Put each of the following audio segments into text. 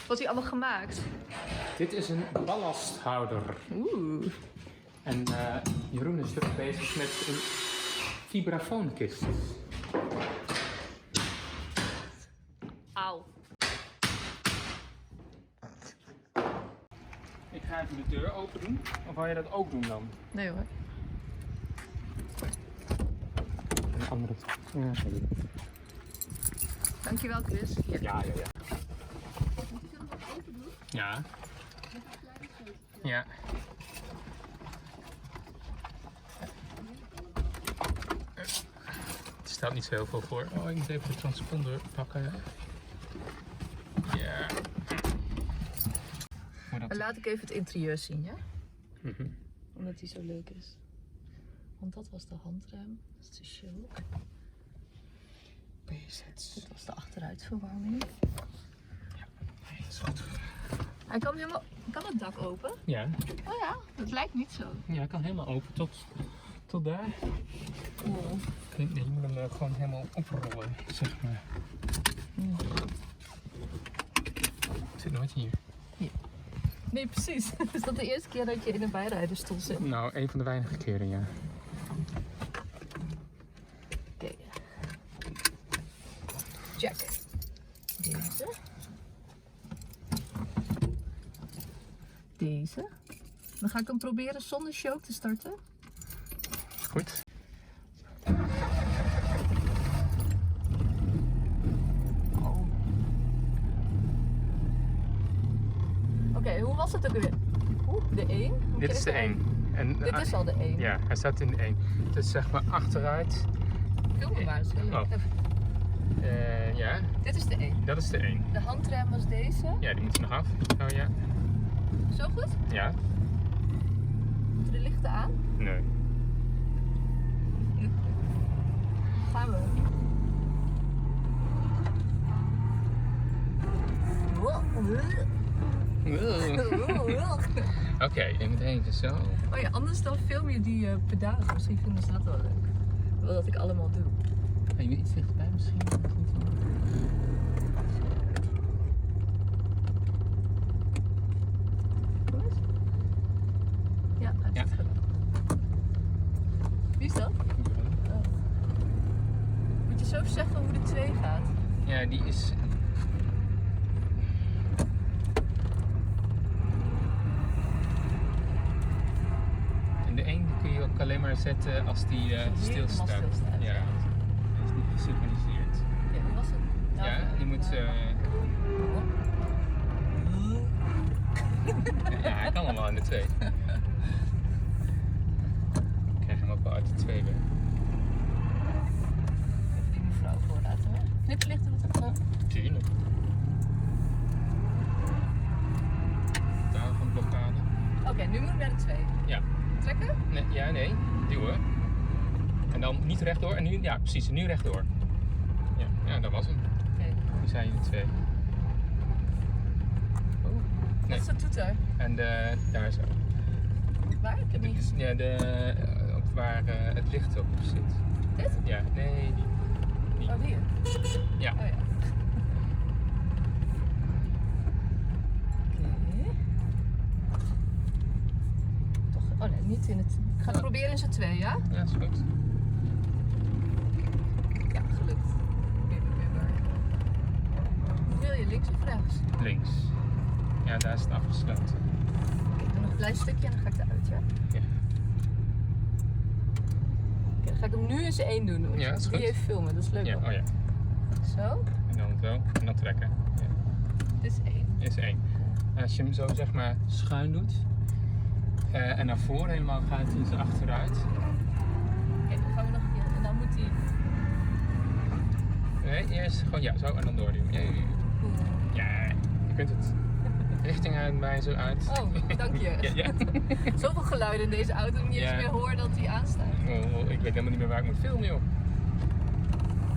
Wat hij allemaal gemaakt? Dit is een ballasthouder. Oeh. En Jeroen is druk bezig met een vibrafoonkist. Auw. Ik ga even de deur open doen. Of wil je dat ook doen dan? Nee hoor. Een andere. Ja, sorry. Dankjewel Chris. Hier. Ja. Ja. Ja. Het stelt niet zo heel veel voor. Oh, ik moet even de transponder pakken. Ja. Dan laat ik even het interieur zien, ja? Mhm. Omdat die zo leuk is. Want dat was de handrem. Dat is de show. Dit was de achteruitverwarming. Ja, dat is goed. Hij kan helemaal... Kan het dak open? Ja. Oh ja, dat lijkt niet zo. Ja, hij kan helemaal open tot daar. Cool. Je moet hem gewoon helemaal oprollen, zeg maar. Het zit nooit hier. Nee, precies. Is dat de eerste keer dat je in een bijrijdersstoel zit? Nou, een van de weinige keren, ja. Oké. Check. Deze. Deze. Dan ga ik hem proberen zonder show te starten. Goed. Oh. Oké, hoe was het ook weer? De 1? Dit is de 1. En, Dit is al de 1. Ja, hij staat in de 1. Dus zeg maar achteruit. Film me maar eens. Oh. Ja, Dit is de 1. dat is de 1. De handrem was deze. Ja, die moet er nog af. Oh ja. Zo goed? Ja. Moeten de lichten aan? Nee. Gaan we. Oké, je moet even zo. Oh ja, anders dan film je die pedalen. Misschien vinden ze dat wel leuk. Wel dat ik allemaal doe. Ga je iets dichterbij misschien? Goed? Ja, hij heeft het gedaan. Wie is dat? Oh. Moet je zo zeggen hoe de 2 gaat? Ja, die is. En de 1 kun je ook alleen maar zetten als die stilstaat. Ja, hij is niet gesynchroniseerd. Ja, hoe was het? Ja, je moet. Ja, hij kan allemaal in de 2. Ik krijg hem ook wel uit de 2 weer. Even die mevrouw voor laten we. Kniplichten doet het wel. Tuurlijk. Taal van blokkade. Oké, nu moet ik naar de 2. Ja. Trekken? Nee, ja, nee. Duwen. En dan niet rechtdoor. En nu, ja, precies. En nu rechtdoor. Ja, dat was hem. Oké. Nu zijn jullie 2. Oh. Wat Nee. is dat toeter? En daar zo. Waar? Ik heb niet gezien. Ja, op waar het licht op zit. Dit? Ja, nee, die. Oh, hier. Ja. Oh ja. Oké. Toch, oh nee, niet in het... Ik ga het proberen in z'n 2, ja? Ja, is goed. Ja, gelukt. Hoe wil je, links of rechts? Links. Ja, daar is het afgesloten. Oké, ik doe nog een klein stukje en dan ga ik eruit, ja? Ja. Oké, dan ga ik hem nu eens 1 doen. Want Ja, is die goed. even filmen, dat is leuk. Ja, hoor. oh ja. Zo, En dan zo. En dan trekken. Ja. dit is 1. Is 1. En als je hem zo zeg maar schuin doet. En naar voren helemaal gaat hij zijn achteruit. Oké, dan gaan we nog een keer. En dan moet hij... Nee, eerst gewoon ja, zo en dan doorduwen. Ja, ja, je kunt het. Richting uit mij zo uit. Oh, dank je. Ja. Zoveel geluiden in deze auto dat ik niet eens Ja. meer hoor dat hij aanstaat. Oh, ik weet helemaal niet meer waar ik moet filmen, joh.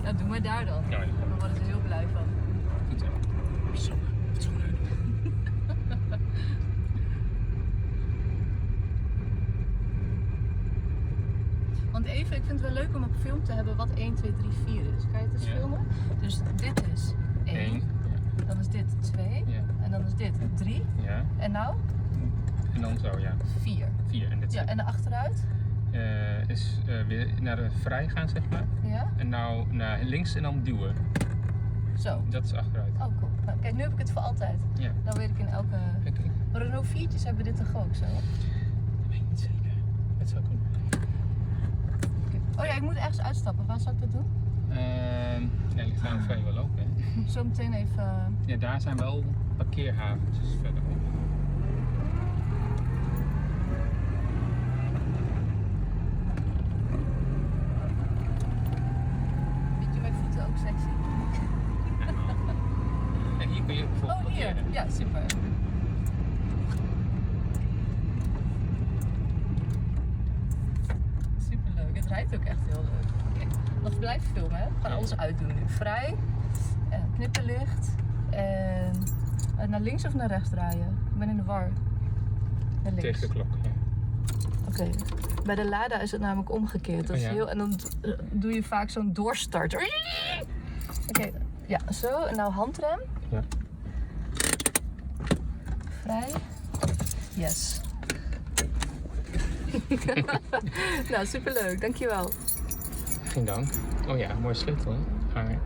Nou, doe maar daar dan. Ja, ja. Daar worden ze heel blij van. Goed zo. Zo leuk. Want even, ik vind het wel leuk om op film te hebben wat 1, 2, 3, 4 is. Kan je het eens Ja. filmen? Dus dit is 1. Eén. Ja. Dan is dit 2. Ja. En dan is nou? En dan zo, ja. 4. 4. En dit Ja, en de achteruit? is weer naar de vrij gaan, zeg maar. Ja. En nou naar links en dan duwen. Zo. Dat is achteruit. Oh, cool. Nou, kijk, nu heb ik het voor altijd. Ja. Dan weet ik in elke... Kijk, Renault 4'tjes hebben dit toch ook zo? dat weet ik niet zeker. Het zou kunnen. Oh ja, ik moet ergens uitstappen. Waar zou ik dat doen? Ja, ligt aan hoe ver je wil lopen. Hè. Zometeen even... Ja, daar zijn wel parkeerhaventjes verderop. Vind je mijn voeten ook sexy? En hier kun je bijvoorbeeld Oh, hier. parkeren. Ja, super. Superleuk. Het rijdt ook echt heel leuk. Oké, nog blijven filmen, hè? We gaan alles uitdoen nu. Vrij. En knipperlicht. En naar links of naar rechts draaien? Ik ben in de war. Naar links. Tegen de klok, ja. Oké. Bij de Lada is het namelijk omgekeerd. Dat is Oh ja. heel, en dan doe je vaak zo'n doorstarter. Oké, ja, zo. En nou handrem. Ja. Vrij. Yes. Nou, superleuk. Dankjewel. Geen dank. Oh ja, mooie sleutel, hè? Hangen.